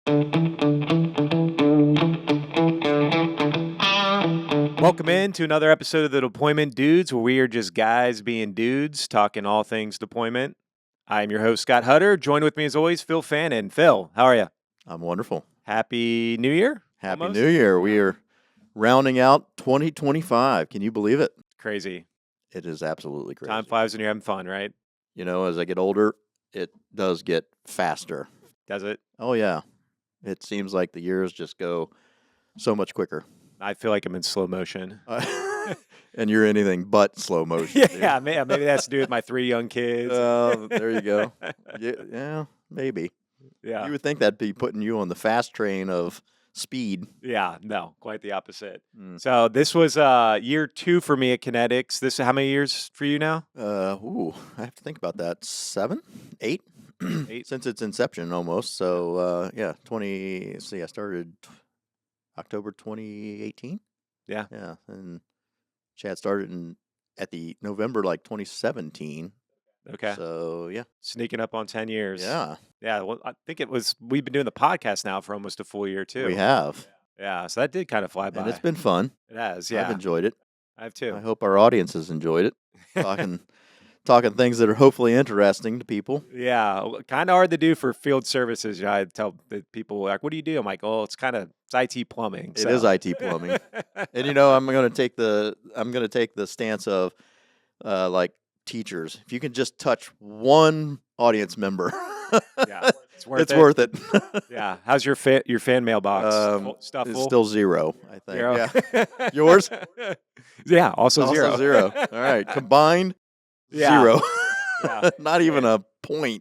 Welcome in to another episode of the Deployment Dudes, where we are just guys being dudes, talking all things deployment. I'm your host, Scott Hutter. Joined with me, as always, Phil Fannin. Phil, how are you? I'm wonderful. Happy New Year. Happy almost? New Year. We are rounding out 2025. Can you believe it? Crazy. It is absolutely crazy. Time flies when you're having fun, right? You know, as I get older, it does get faster. Does it? Oh, yeah. It seems like the years just go so much quicker. I feel like I'm in slow motion. And you're anything but slow motion. Yeah, maybe that's to do with my 3 young kids. There you go. Yeah, maybe. Yeah. You would think that'd be putting you on the fast train of speed. Yeah, no, quite the opposite. Mm. So this was year 2 for me at Kinettix. This how many years for you now? I have to think about that. 7, 8, 8. since its inception almost. So yeah, 20. See, I started October 2018. Yeah. And Chad started at the November 2017. Okay. So yeah, Sneaking up on 10 years. yeah, Yeah, well, I think we've been doing the podcast now for almost a full year too. we have, Yeah, so that did kind of fly by. and it's been fun. It has, I've yeah. enjoyed it. I have too. I hope our audience has enjoyed it. Talking things that are hopefully interesting to people. Yeah, kind of hard to do for field services. You know, I tell the people, like, what do you do? I'm like, oh, it's IT plumbing. It is IT plumbing. And I'm going to take the stance of like teachers. If you can just touch one audience member, Yeah, it's worth it. Yeah. How's your fan mailbox? Stuff It's full? still 0, I think. Zero? Yeah. Yours? Yeah, also 0. 0. All right. Combined, Yeah. 0. Yeah. Not even a 0.1.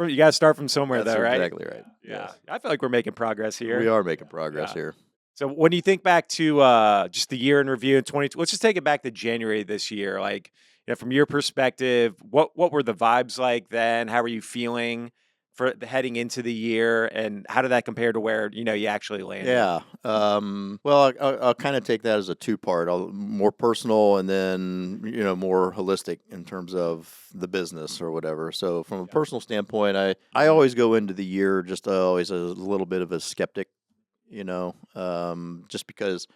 You gotta start from somewhere, That's though, right? exactly right. Yeah. Yes. I feel like we're making progress here. We are making progress Yeah. here. So when you think back to just the year in review in 2020, let's just take it back to January this year. Like, from your perspective, what were the vibes like then? How were you feeling for heading into the year, and how did that compare to where you actually landed? Yeah. Well, I'll kind of take that as a 2-part, more personal and then more holistic in terms of the business or whatever. So from a personal standpoint, I always go into the year just always a little bit of a skeptic, just because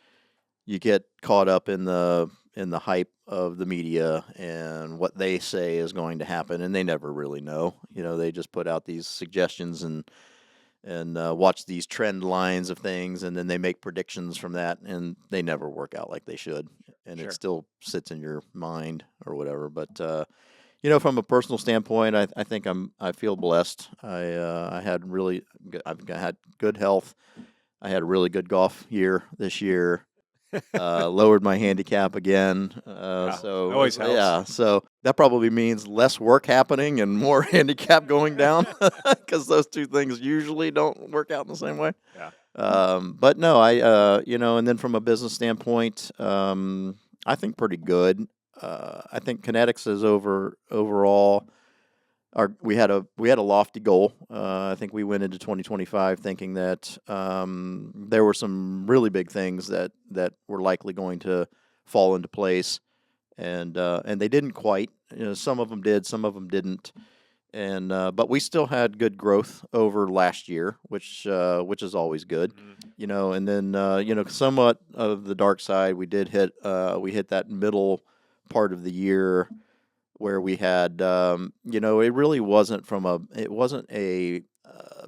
you get caught up in the hype of the media and what they say is going to happen, and they never really know. They just put out these suggestions and watch these trend lines of things, and then they make predictions from that, and they never work out like they should, and Sure. It still sits in your mind or whatever. But from a personal standpoint, I think I feel blessed. I've had good health. I had a really good golf year this year. Lowered my handicap again. So always helps. Yeah, so that probably means less work happening and more handicap going down, because those two things usually don't work out in the same way. Yeah. But no, and then from a business standpoint, I think pretty good. I think Kinettix is overall. We had a lofty goal. I think we went into 2025 thinking that there were some really big things that were likely going to fall into place, and they didn't quite. Some of them did, some of them didn't, and but we still had good growth over last year, which is always good. Mm-hmm. And then somewhat of the dark side, we hit that middle part of the year, where we had, it really wasn't a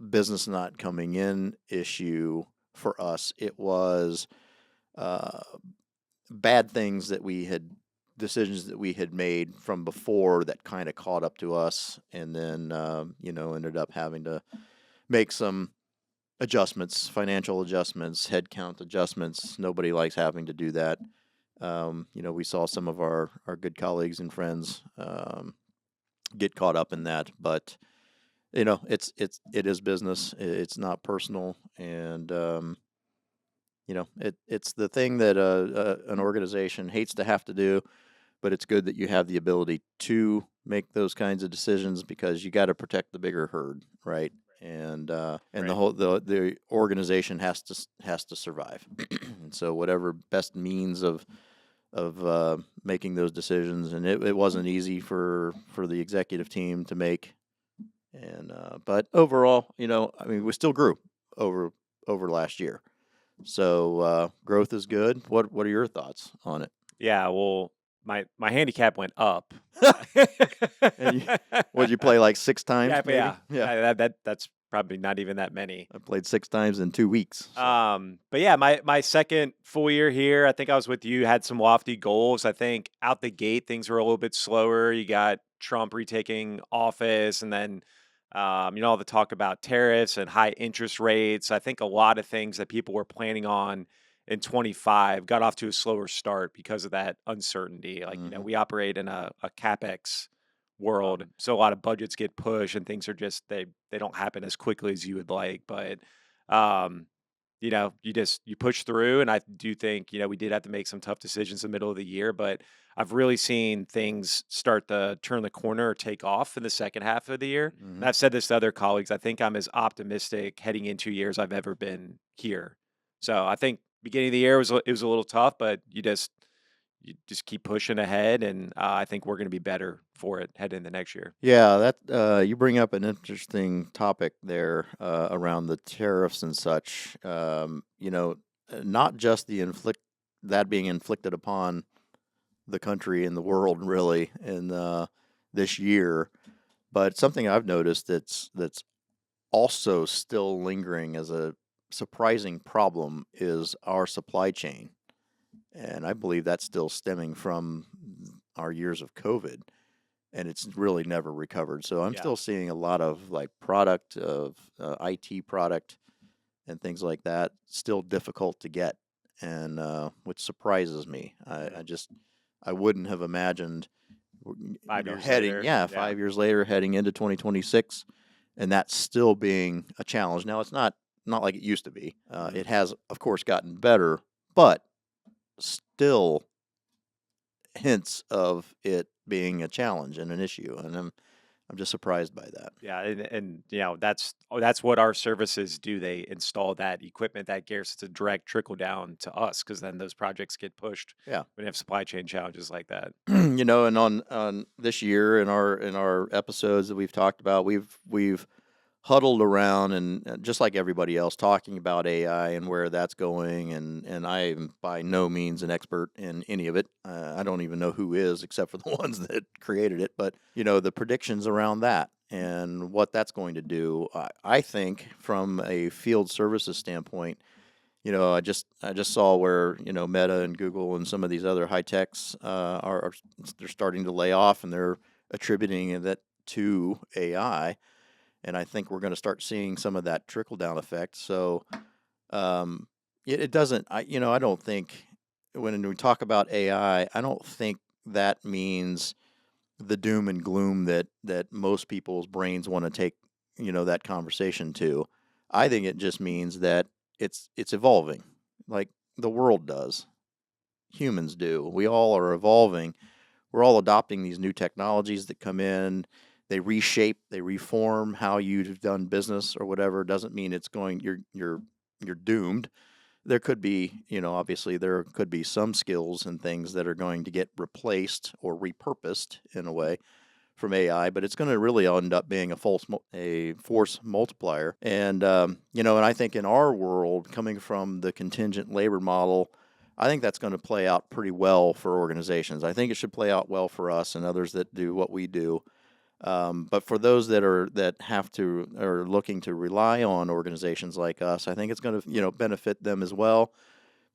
business not coming in issue for us. It was bad things decisions that we had made from before that kind of caught up to us, and then, ended up having to make some adjustments, financial adjustments, headcount adjustments. Nobody likes having to do that. We saw some of our good colleagues and friends get caught up in that, but it is business. It's not personal, and it's the thing that an organization hates to have to do, but it's good that you have the ability to make those kinds of decisions, because you got to protect the bigger herd, right? And Right. the organization has to survive. And so whatever best means of making those decisions, and it wasn't easy for the executive team to make And but overall, I mean, we still grew over last year. So growth is good. What are your thoughts on it? Yeah, well, my handicap went up. And you, what did you play like 6 times Yeah, but maybe? yeah, Yeah, that's probably not even that many. I played 6 times in 2 weeks. So But yeah, my second full year here, I think I was with you, had some lofty goals. I think out the gate things were a little bit slower. You got Trump retaking office, and then all the talk about tariffs and high interest rates. I think a lot of things that people were planning on in 25 got off to a slower start because of that uncertainty. Like, hmm we operate in a capex world, so a lot of budgets get pushed and things are just they don't happen as quickly as you would like. But um you push through, and I do think, we did have to make some tough decisions in the middle of the year, but I've really seen things start to turn the corner or take off in the second half of the year. hmm And I've said this to other colleagues. I think I'm as optimistic heading into years I've ever been here. So I think beginning of the year it was a little tough, but you just keep pushing ahead, and I think we're going to be better for it heading into next year. Yeah, that you bring up an interesting topic there around the tariffs and such. Not just the inflict that being inflicted upon the country and the world really in this year, but something I've noticed that's also still lingering as a surprising problem is our supply chain, and I believe that's still stemming from our years of COVID, and it's really never recovered. So I'm Yeah. still seeing a lot of like product of IT product and things like that still difficult to get, and which surprises me. I wouldn't have imagined, 5 years heading later. yeah Yeah. 5 years later heading into 2026, and that's still being a challenge. Now it's not like it used to be. Mhm. It has of course gotten better, but still hints of it being a challenge and an issue, and I'm just surprised by that. Yeah, and that's what our services do. They install that equipment that gets to direct trickle down to us, because then those projects get pushed Yeah. when you have supply chain challenges like that. And on this year in our episodes that we've talked about, we've huddled around and just like everybody else talking about AI and where that's going, and I am by no means an expert in any of it. I don't even know who is except for the ones that created it, but the predictions around that and what that's going to do, I think from a field services standpoint, I just saw where Meta and Google and some of these other high techs they're starting to lay off, and they're attributing that to AI, and I think we're going to start seeing some of that trickle down effect. So um, it doesn't. I don't think when we talk about AI, I don't think that means the doom and gloom that most people's brains want to take that conversation to. I think it just means that it's evolving, like the world does. Humans do. We all are evolving. We're all adopting these new technologies that come in. They reshape, they reform how you've done business or whatever. Doesn't mean it's going. You're doomed. There could be, obviously there could be some skills and things that are going to get replaced or repurposed in a way from AI, but it's going to really end up being a force multiplier. And and I think in our world, coming from the contingent labor model, I think that's going to play out pretty well for organizations. I think it should play out well for us and others that do what we do. But for those that have to are looking to rely on organizations like us, I think it's going to benefit them as well,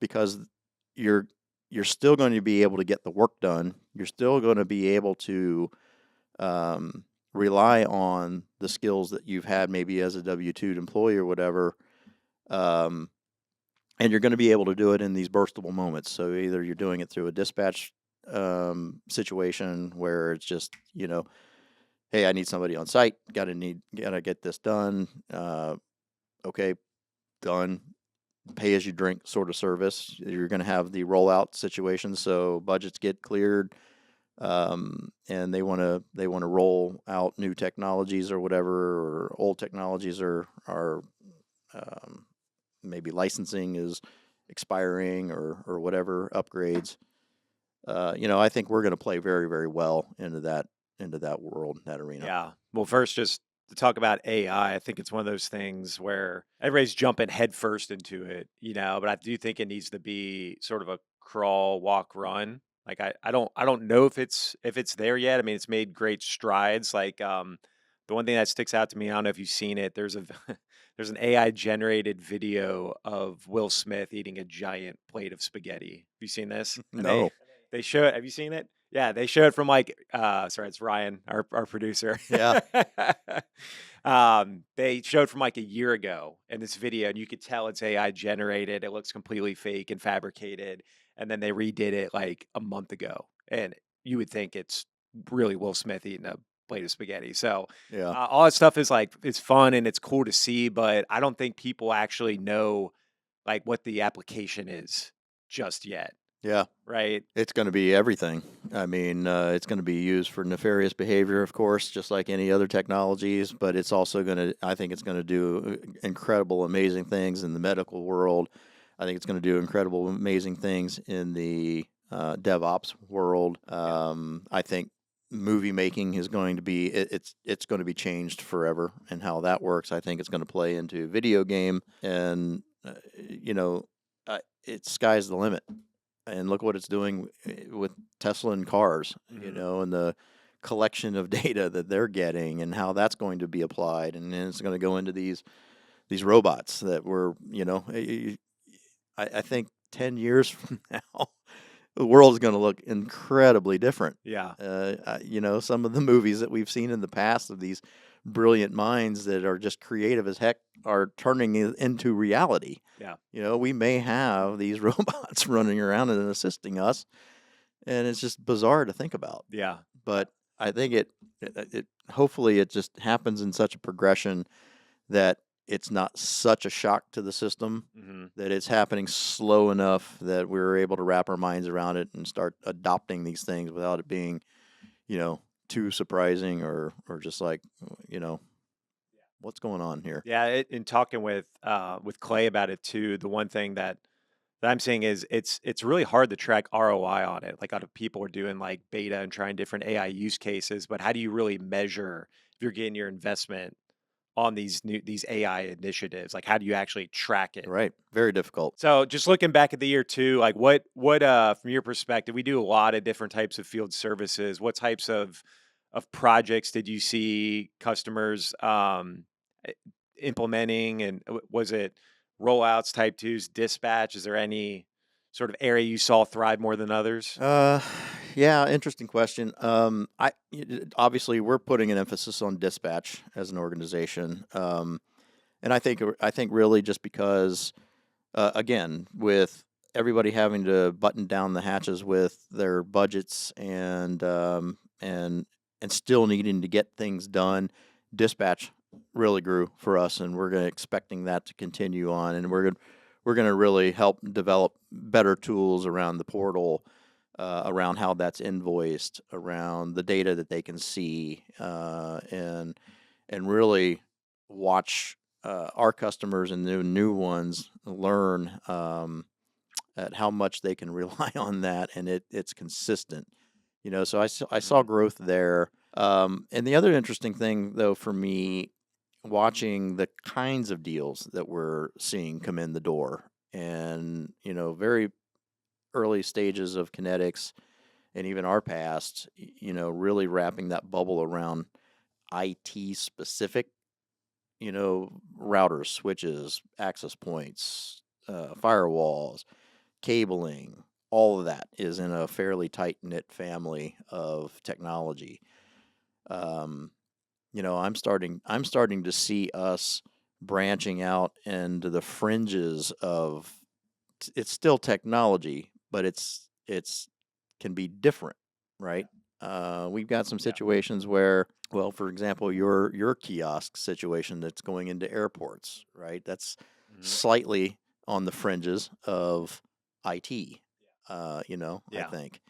because you're you're still going to be able to get the work done. You're still going to be able to rely on the skills that you've had maybe as a W-2 employee or whatever, um, and you're going to be able to do it in these burstable moments. So either you're doing it through a dispatch situation where it's just hey, I need somebody on site, gotta get this done. Okay, done. Pay as you drink sort of service. You're going to have the rollout situation, so budgets get cleared, and they want to roll out new technologies or whatever, or old technologies are um, maybe licensing is expiring or whatever upgrades. I think we're going to play very very well into that world, that arena. Yeah. Well, first, just to talk about AI. I think it's one of those things where everybody's jumping headfirst into it, but I do think it needs to be sort of a crawl, walk, run. Like I don't know if it's there yet. I mean, it's made great strides. Like the one thing that sticks out to me, I don't know if you've seen it. There's a there's an AI generated video of Will Smith eating a giant plate of spaghetti. Have you seen this? And they No. they show it. Have you seen it? Yeah, they show it from like sorry, it's Ryan, our producer. Yeah. They showed from like a year ago in this video, and you could tell it's AI generated. It looks completely fake and fabricated. And then they redid it like a month ago. And you would think it's really Will Smith eating a plate of spaghetti. So Yeah. all that stuff is like it's fun and it's cool to see, but I don't think people actually know like what the application is just yet, Yeah. right? It's going to be everything. I mean, it's going to be used for nefarious behavior, of course, just like any other technologies, but it's also going to, I think it's going to do incredible, amazing things in the medical world. I think it's going to do incredible, amazing things in the DevOps world. I think movie making is going to be, it's going to be changed forever, and how that works. I think it's going to play into video game, and, you know, it's sky's the limit. And look what it's doing with Tesla and cars, Mhm. and the collection of data that they're getting, and how that's going to be applied, and then it's going to go into these robots that were, I think 10 years from now, the world is going to look incredibly different. Yeah. Some of the movies that we've seen in the past of these brilliant minds that are just creative as heck are turning into reality. Yeah. We may have these robots running around and assisting us, and it's just bizarre to think about. Yeah. But I think it hopefully it just happens in such a progression that it's not such a shock to the system, Mhm. that it's happening slow enough that we're able to wrap our minds around it and start adopting these things without it being, too surprising, or just like, you know, what's going on here? Yeah, in talking with Clay about it too, the one thing that I'm seeing is it's really hard to track ROI on it. Like, a lot of people are doing like beta and trying different AI use cases, but how do you really measure if you're getting your investment on these AI initiatives? Like, how do you actually track it? Right. Very difficult. So, just looking back at the year too, like what from your perspective, we do a lot of different types of field services. What types of projects did you see customers i- implementing, and was it rollouts, type twos, dispatch? Is there any sort of area you saw thrive more than others? Uh, yeah, interesting question. Obviously we're putting an emphasis on dispatch as an organization, and I think really just because, again, with everybody having to button down the hatches with their budgets, and still needing to get things done, dispatch really grew for us, and we're expecting that to continue on, and we're gonna really help develop better tools around the portal, around how that's invoiced, around the data that they can see, and really watch our customers and the new ones learn, at how much they can rely on that, and it's consistent. So I saw Mhm. growth there. And the other interesting thing, though, for me, watching the kinds of deals that we're seeing come in the door, and very early stages of Kinettix, and even our past, really wrapping that bubble around IT specific, routers, switches, access points, firewalls, cabling. All of that is in a fairly tight knit family of technology. Um, I'm starting to see us branching out into the fringes of, it's still technology, but it's can be different, right? We've got some Yeah. situations where, well, for example, your kiosk situation that's going into airports, right? That's Mhm. slightly on the fringes of IT, I Yeah. think.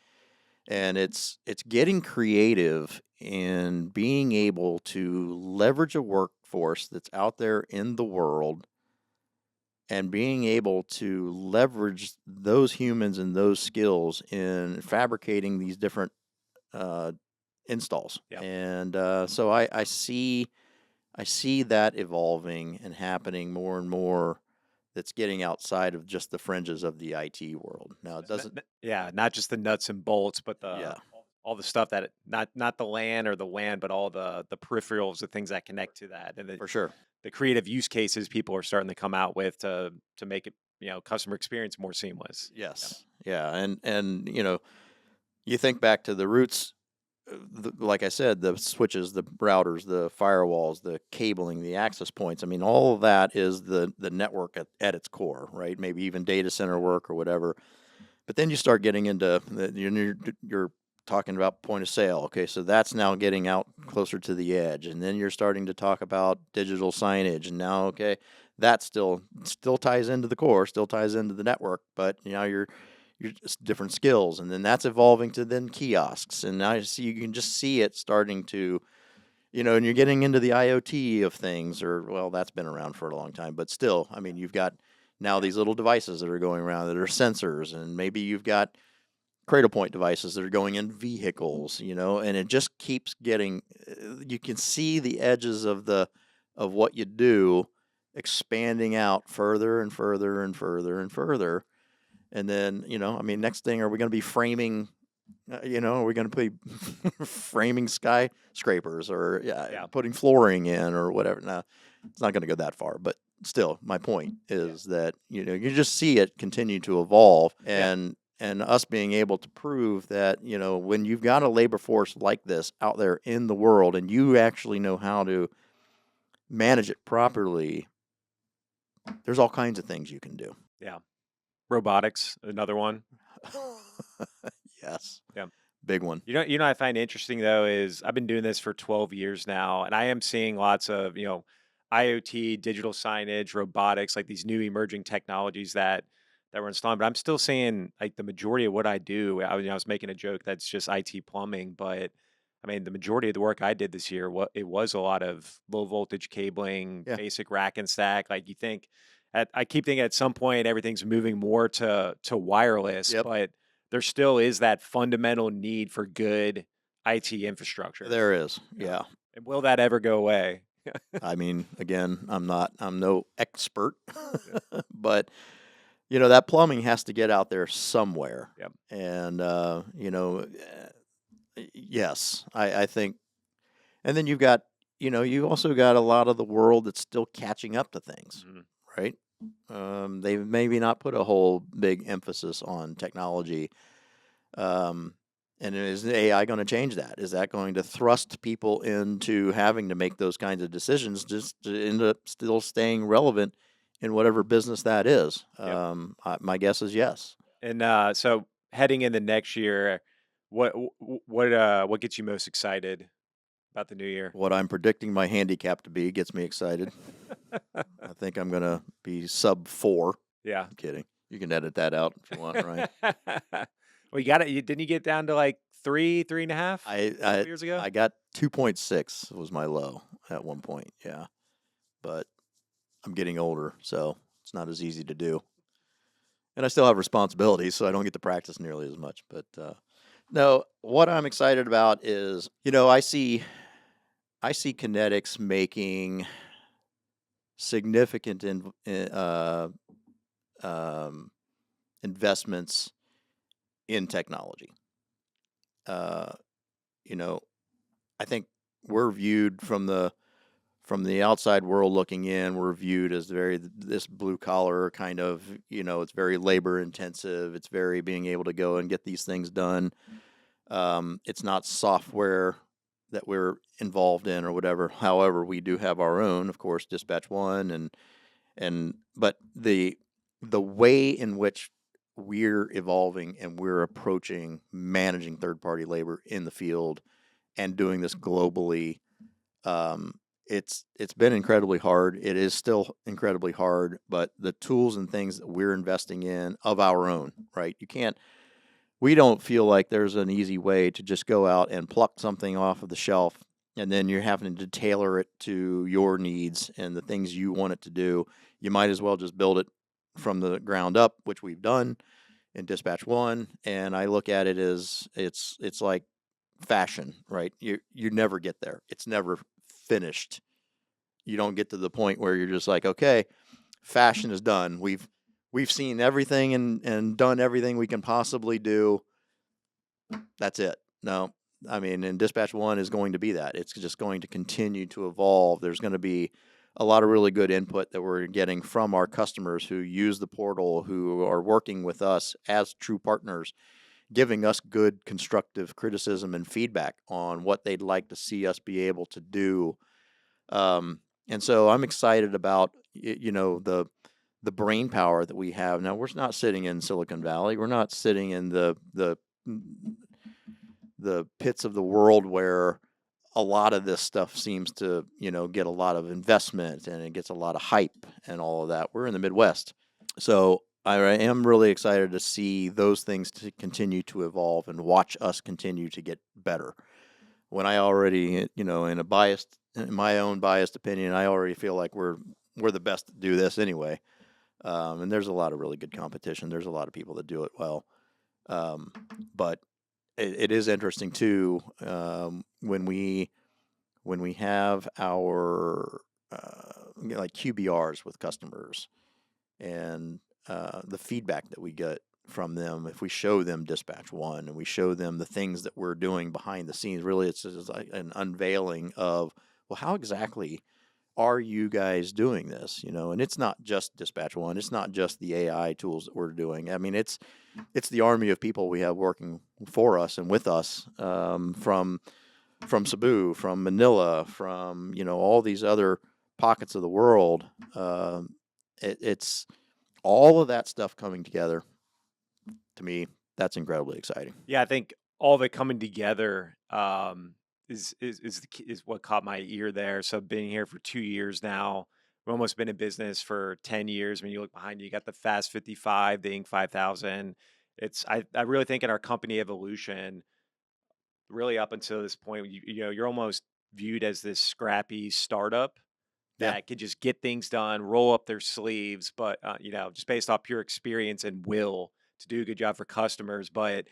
And it's getting creative in being able to leverage a workforce that's out there in the world, and being able to leverage those humans and those skills in fabricating these different uh, installs. Yeah. And so I see I see that evolving and happening more and more. That's getting outside of just the fringes of the IT world. Now it doesn't. Yeah, not just the nuts and bolts, but Yeah, all the stuff that not the LAN or the WAN, but all the peripherals, the things that connect to that, and for sure. the creative use cases people are starting to come out with to make it, customer experience more seamless. Yeah. Yes. Yeah, and you think back to the roots, like I said, the switches, the routers, the firewalls, the cabling, the access points. I mean, all of that is the network at its core, right? Maybe even data center work or whatever. But then you start getting into you're talking about point of sale. Okay, so that's now getting out closer to the edge, and then you're starting to talk about digital signage, and now that still ties into the core, still ties into the network, but you're just different skills, and then that's evolving to then kiosks, and now you can just see it starting to and you're getting into the IoT of things, or well, that's been around for a long time, but still, I mean, you've got now these little devices that are going around that are sensors, and maybe you've got cradle point devices that are going in vehicles, and it just keeps getting. You can see the edges of what you do expanding out further and further and further and further, and then I mean, next thing, are we going to be framing? Are we going to be framing skyscrapers, or Yeah. putting flooring in or whatever? No, it's not going to go that far. But still, my point Yeah. is that you just see it continue to evolve, Yeah. and us being able to prove that when you've got a labor force like this out there in the world, and you actually know how to manage it properly, there's all kinds of things you can do. Yeah. Robotics, another one. Yes, Yeah. big one. I find interesting though is I've been doing this for 12 years now, and I am seeing lots of, IoT, digital signage, robotics, like these new emerging technologies that we're installing. But I'm still seeing like the majority of what I do. I was making a joke that's just IT plumbing, but I mean the majority of the work I did this year, it was a lot of low voltage cabling, Yeah. basic rack and stack. Like you think, I keep thinking at some point everything's moving more to wireless, Yep. but there still is that fundamental need for good IT infrastructure. There is. Yeah. Yeah. And will that ever go away? I mean, again, I'm no expert, Yeah. but that plumbing has to get out there somewhere. Yep. And yes, I think, and then you've also got a lot of the world that's still catching up to things, Mhm. right? They've maybe not put a whole big emphasis on technology. Um, and is AI going to change that? Is that going to thrust people into having to make those kinds of decisions just to end up still staying relevant in whatever business that is? Yep. My guess is yes. And so heading into next year, what gets you most excited about the new year? What I'm predicting my handicap to be gets me excited. I think I'm going to be sub 4. Yeah. I'm kidding. You can edit that out if you want, right? Well, you got it. Didn't you get down to like 3.5 I a couple I years ago? I got 2.6 was my low at one point. Yeah, but I'm getting older, so it's not as easy to do. And I still have responsibilities, so I don't get to practice nearly as much. But no, what I'm excited about is, I see Kinettix making significant um, investments in technology. Uh, you know, I think we're viewed from the outside world looking in, we're viewed as very this blue collar kind of, it's very labor intensive. It's very being able to go and get these things done. It's not software that we're involved in or whatever. However, we do have our own, of course, Dispatch One, but the way in which we're evolving and we're approaching managing third party labor in the field and doing this globally, um, it's been incredibly hard. It is still incredibly hard, but the tools and things that we're investing in of our own, right? We don't feel like there's an easy way to just go out and pluck something off of the shelf, and then you're having to tailor it to your needs and the things you want it to do. You might as well just build it from the ground up, which we've done in Dispatch One. And I look at it as it's like fashion, right? You never get there. It's never finished. you don't get to the point where you're just like, okay, fashion is done. We've seen everything and done everything we can possibly do. That's it. No, I mean, and Dispatch One is going to be that. It's just going to continue to evolve. There's going to be a lot of really good input that we're getting from our customers who use the portal, who are working with us as true partners, giving us good constructive criticism and feedback on what they'd like to see us be able to do. And so I'm excited about the brain power that we have. Now, we're not sitting in Silicon Valley. We're not sitting in the pits of the world where a lot of this stuff seems to, get a lot of investment and it gets a lot of hype and all of that. We're in the Midwest. So I am really excited to see those things to continue to evolve and watch us continue to get better. When I already, in my own biased opinion, I already feel like we're the best to do this anyway. And there's a lot of really good competition. There's a lot of people that do it well. But it is interesting too, when we have our like QBRs with customers and the feedback that we get from them. If we show them Dispatch One and we show them the things that we're doing behind the scenes, really it's just like an unveiling of, well, how exactly are you guys doing this? And it's not just Dispatch One. It's not just the AI tools that we're doing. I mean, it's the army of people we have working for us and with us, from Cebu, from Manila, from all these other pockets of the world. It's all of that stuff coming together. To me, that's incredibly exciting. Yeah, I think all of it coming together is what caught my ear there. So being here for 2 years now, we've almost been in business for 10 years. When you look behind you, you got the Fast 55, the Inc. 5000. I really think in our company evolution, really up until this point, you're almost viewed as this scrappy startup Yeah. that could just get things done, roll up their sleeves, but just based off pure experience and will to do a good job for customers. But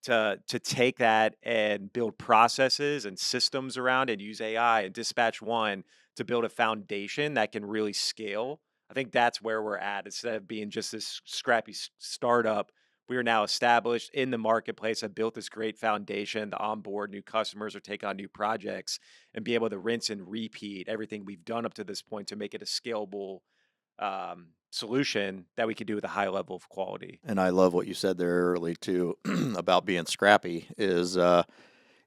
to take that and build processes and systems around it, use AI and Dispatch One to build a foundation that can really scale. I think that's where we're at. Instead of being just this scrappy startup, we are now established in the marketplace. Have built this great foundation to onboard new customers or take on new projects and be able to rinse and repeat everything we've done up to this point to make it a scalable solution that we could do with a high level of quality. And I love what you said there early too about being scrappy is, and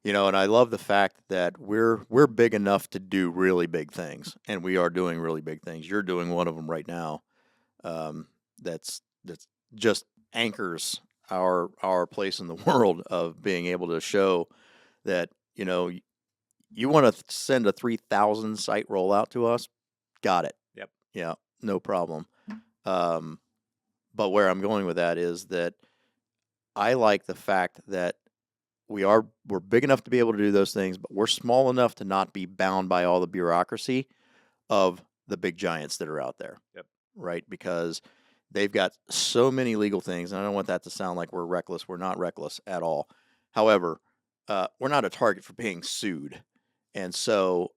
I love the fact that we're big enough to do really big things, and we are doing really big things. You're doing one of them right now. That's just anchors our place in the world of being able to show that you want to send a 3,000 site rollout to us. Got it. Yep. Yeah, no problem. But where I'm going with that is that I like the fact that we're big enough to be able to do those things, but we're small enough to not be bound by all the bureaucracy of the big giants that are out there. Yep. Right? Because they've got so many legal things, and I don't want that to sound like we're reckless. We're not reckless at all. However, we're not a target for being sued. And so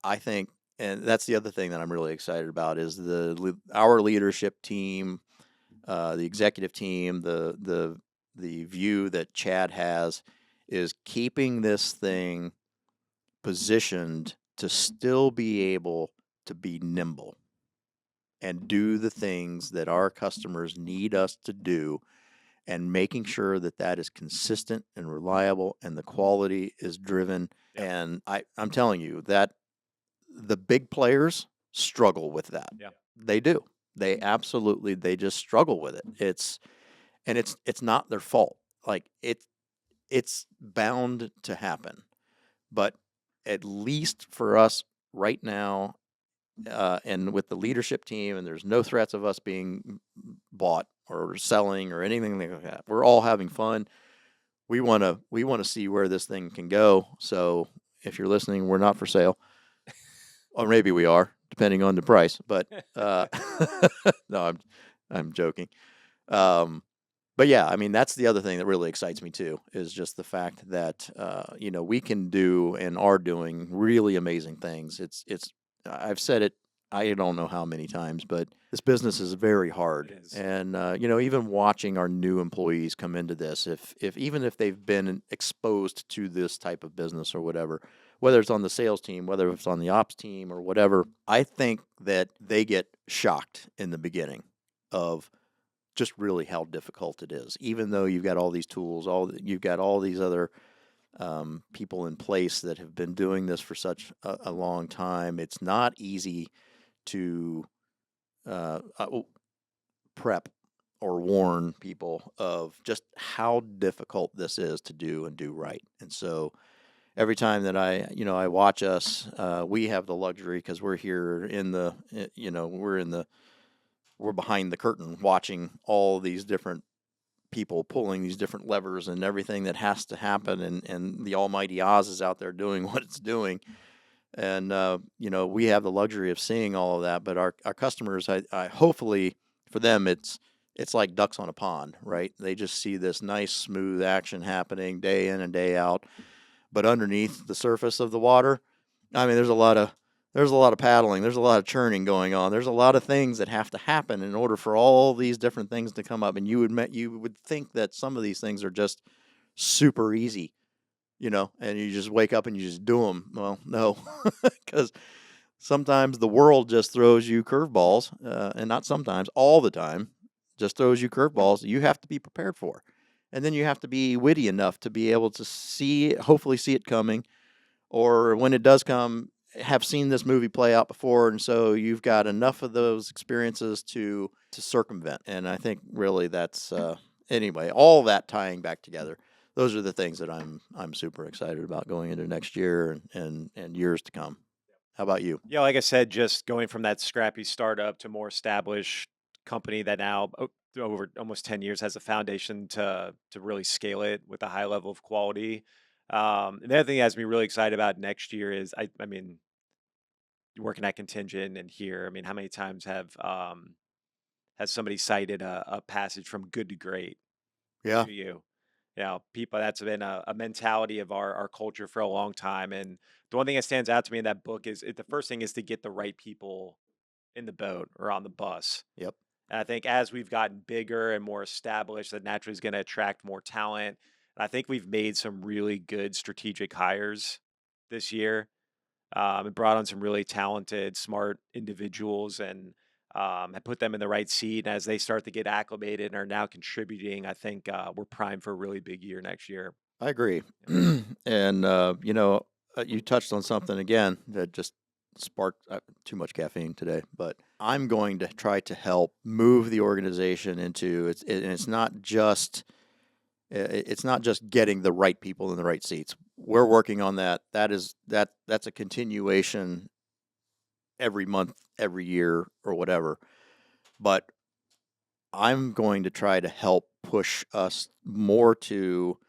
I think, and that's the other thing that I'm really excited about is our leadership team, the executive team, the view that Chad has is keeping this thing positioned to still be able to be nimble and do the things that our customers need us to do, and making sure that that is consistent and reliable and the quality is driven. Yep. And I'm telling you that the big players struggle with that. Yeah. They do. They absolutely, they just struggle with it. It's not their fault. Like it's bound to happen. But at least for us right now, and with the leadership team, and there's no threats of us being bought or selling or anything like that. We're all having fun. We want to see where this thing can go. So if you're listening, we're not for sale, or maybe we are, depending on the price. But no, I'm joking. But yeah, I mean, that's the other thing that really excites me too, is just the fact that we can do and are doing really amazing things. It's I've said it, I don't know how many times, but this business is very It hard. is. And even watching our new employees come into this, if even if they've been exposed to this type of business or whatever, whether it's on the sales team, whether it's on the ops team or whatever, I think that they get shocked in the beginning of just really how difficult it is. Even though you've got all these tools, you've got all these other people in place that have been doing this for such a long time, it's not easy to prep or warn people of just how difficult this is to do and do right. And so every time that I watch us, we have the luxury because we're here in the, we're behind the curtain watching all these different people pulling these different levers and everything that has to happen. And the almighty Oz is out there doing what it's doing. And we have the luxury of seeing all of that, but our customers, I hopefully for them it's like ducks on a pond, right? They just see this nice smooth action happening day in and day out, but underneath the surface of the water, I mean, there's a lot of paddling, there's a lot of churning going on, there's a lot of things that have to happen in order for all these different things to come up. And you would think that some of these things are just super easy, and you just wake up and you just do them. Well, no, because sometimes the world just throws you curveballs, and not sometimes, all the time, just throws you curveballs you have to be prepared for. And then you have to be witty enough to be able to hopefully see it coming, or when it does come, have seen this movie play out before, and so you've got enough of those experiences to circumvent. And I think really that's anyway, all that tying back together. Those are the things that I'm super excited about going into next year and years to come. How about you? Yeah, like I said, just going from that scrappy startup to more established company that now over almost 10 years has a foundation to really scale it with a high level of quality. And the other thing that has me really excited about next year is I mean, working at contingent and here, I mean, how many times have has somebody cited a passage from good to great Yeah, to you? You know, people that's been a mentality of our culture for a long time. And the one thing that stands out to me in that book is the first thing is to get the right people in the boat or on the bus. yep, And I think as we've gotten bigger and more established, that naturally is going to attract more talent. And I think we've made some really good strategic hires this year, and brought on some really talented, smart individuals and have put them in the right seat. And as they start to get acclimated and are now contributing, I think we're primed for a really big year next year. I agree. And you touched on something again that just sparked too much caffeine today. But I'm going to try to help move the organization into and it's not just getting the right people in the right seats. We're working on that. That's a continuation every month, every year, or whatever. But I'm going to try to help push us more to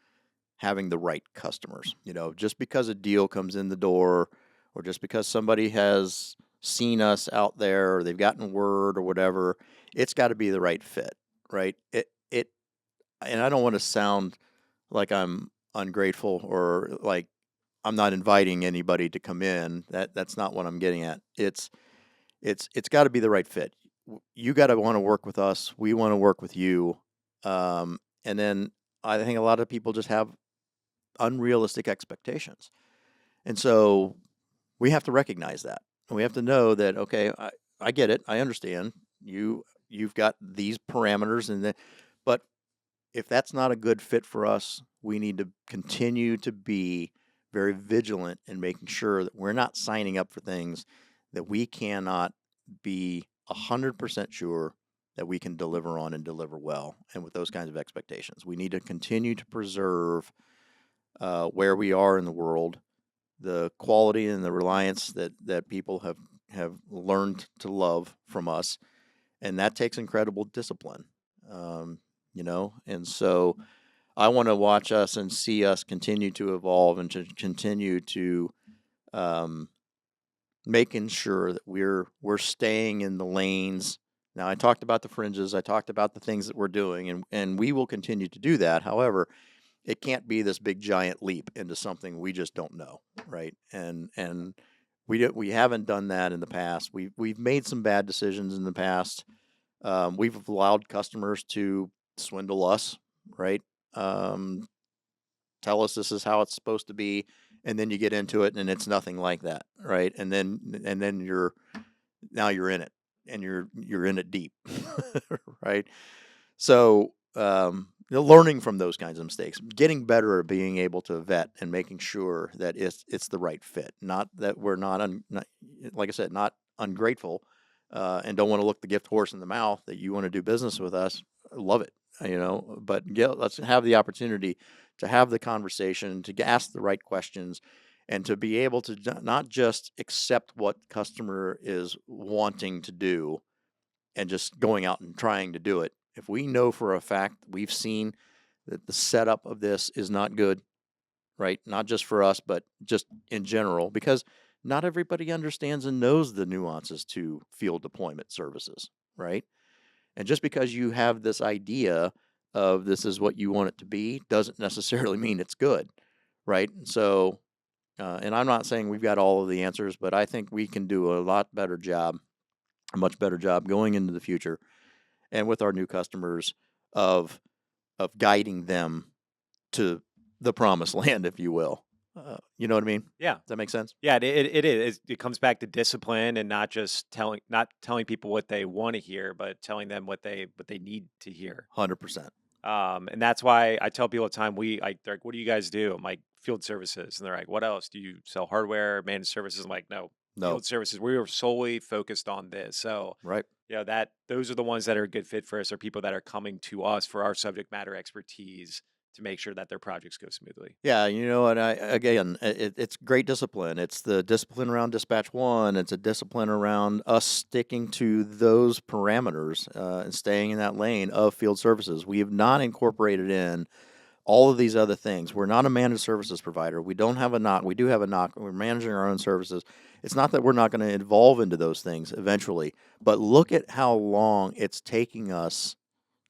having the right customers. Just because a deal comes in the door, or just because somebody has seen us out there, or they've gotten word or whatever, it's got to be the right fit, right? And I don't want to sound like I'm ungrateful or like I'm not inviting anybody to come in. That's not what I'm getting at. It's got to be the right fit. You got to want to work with us. We want to work with you. And then I think a lot of people just have unrealistic expectations. And so we have to recognize that. And we have to know that, okay, I get it. I understand. You've got these parameters but if that's not a good fit for us, we need to continue to be very vigilant in making sure that we're not signing up for things that we cannot be 100% sure that we can deliver on and deliver well. And with those kinds of expectations, we need to continue to preserve where we are in the world, the quality and the reliance that people have learned to love from us, and that takes incredible discipline. And so I want to watch us and see us continue to evolve and to continue to um, making sure that we're staying in the lanes. Now, I talked about the fringes. I talked about the things that we're doing, and we will continue to do that. However, it can't be this big giant leap into something we just don't know, right? And We haven't done that in the past. We've made some bad decisions in the past. We've allowed customers to swindle us, right? Um, Tell us this is how it's supposed to be, and then you get into it and it's nothing like that, right? And then you're in it, and you're in it deep, right? So, learning from those kinds of mistakes, getting better at being able to vet and making sure that it's the right fit. Not that we're not, like I said, not ungrateful, and don't want to look the gift horse in the mouth that you want to do business with us. Love it, But yeah, let's have the opportunity to have the conversation, to ask the right questions, and to be able to not just accept what customer is wanting to do and just going out and trying to do it. If we know for a fact, we've seen that the setup of this is not good, right? Not just for us, but just in general, because not everybody understands and knows the nuances to field deployment services, right? And just because you have this idea of this is what you want it to be doesn't necessarily mean it's good, right? So, and I'm not saying we've got all of the answers, but I think we can do a much better job going into the future and with our new customers of guiding them to the promised land, if you will. You know what I mean? Yeah. Does that make sense? Yeah, it is. It comes back to discipline and not telling people what they want to hear, but telling them what they need to hear. 100%. And that's why I tell people all the time, they're like, what do you guys do? I'm like, field services. And they're like, what else? Do you sell hardware, managed services? I'm like, no, No. field services. We are solely focused on this. So, Right. those are the ones that are a good fit for us, are people that are coming to us for our subject matter expertise to make sure that their projects go smoothly. Yeah, and it's great discipline. It's the discipline around dispatch one. It's a discipline around us sticking to those parameters and staying in that lane of field services. We have not incorporated in all of these other things. We're not a managed services provider. We don't have a knock. We do have a knock. We're managing our own services. It's not that we're not going to evolve into those things eventually, but look at how long it's taking us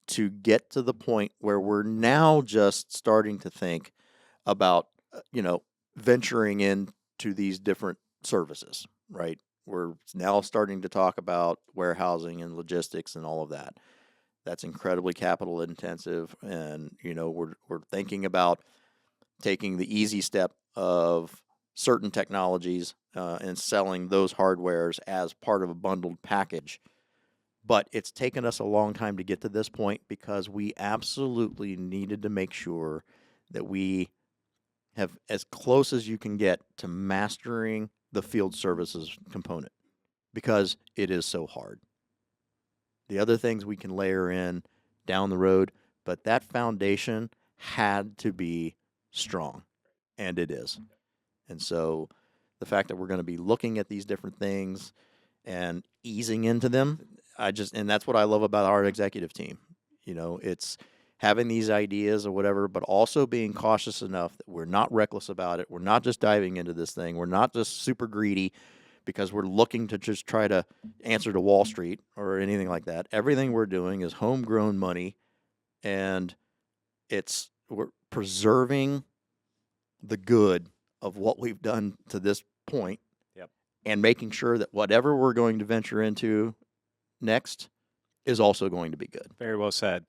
to get to the point where we're now just starting to think about, venturing into these different services, right? We're now starting to talk about warehousing and logistics and all of that. That's incredibly capital intensive, and we're thinking about taking the easy step of certain technologies and selling those hardwares as part of a bundled package. But it's taken us a long time to get to this point because we absolutely needed to make sure that we have as close as you can get to mastering the field services component because it is so hard. The other things we can layer in down the road, but that foundation had to be strong, and it is. And so the fact that we're going to be looking at these different things and easing into them, and that's what I love about our executive team. It's having these ideas or whatever, but also being cautious enough that we're not reckless about it. We're not just diving into this thing. We're not just super greedy because we're looking to just try to answer to Wall Street or anything like that. Everything we're doing is homegrown money, and we're preserving the good of what we've done to this point. Yep. And making sure that whatever we're going to venture into next is also going to be good. Very well said.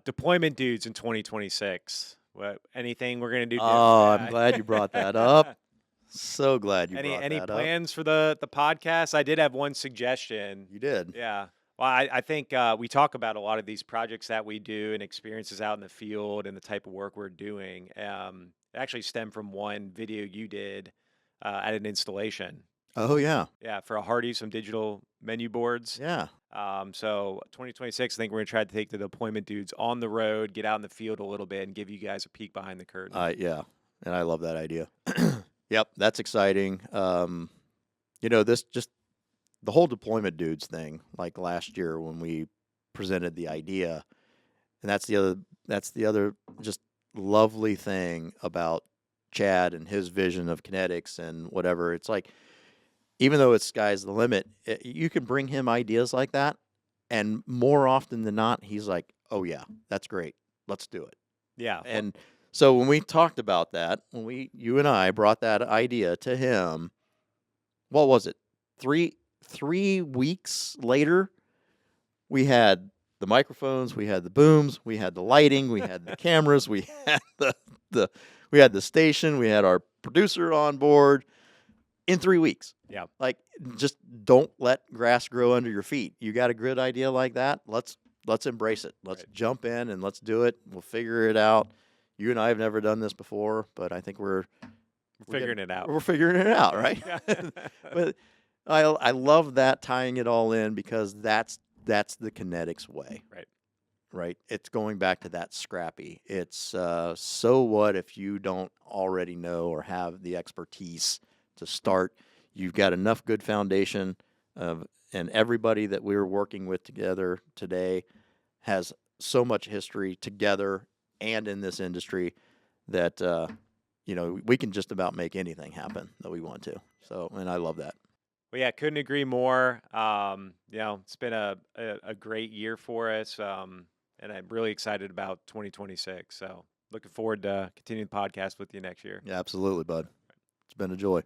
Deployment dudes in 2026. Anything we're gonna do different? Oh, I'm glad you brought that up. So glad you brought that up. Any plans for the podcast? I did have one suggestion. You did. Yeah. Well, I think we talk about a lot of these projects that we do and experiences out in the field and the type of work we're doing. Actually stem from one video you did at an installation. Oh, yeah. Yeah, for a Hardy, some digital menu boards. Yeah. So 2026, I think we're going to try to take the deployment dudes on the road, get out in the field a little bit, and give you guys a peek behind the curtain. Yeah. And I love that idea. Yep, that's exciting. This just the whole deployment dudes thing, like last year when we presented the idea, and that's the other just lovely thing about Chad and his vision of Kinettix and whatever. It's like, even though it's sky's the limit, you can bring him ideas like that, and more often than not, he's like, "Oh yeah, that's great. Let's do it." Yeah. And so when we talked about that, you and I brought that idea to him, what was it? Three weeks later, we had the microphones, we had the booms, we had the lighting, we had the cameras, we had the we had the station, we had our producer on board in 3 weeks. Yeah. Like, just don't let grass grow under your feet. You got a good idea like that? Let's embrace it. Let's Right. jump in and let's do it. We'll figure it out. You and I have never done this before, but I think we're Figuring it out. We're figuring it out, right? Yeah. But I love that, tying it all in, because that's the Kinettix way. Right. Right? It's going back to that scrappy. It's so what if you don't already know or have the expertise to start? You've got enough good foundation and everybody that we're working with together today has so much history together and in this industry that we can just about make anything happen that we want to. So, and I love that. Well, yeah, couldn't agree more. It's been a great year for us, and I'm really excited about 2026. So, looking forward to continuing the podcast with you next year. Yeah, absolutely, bud. It's been a joy.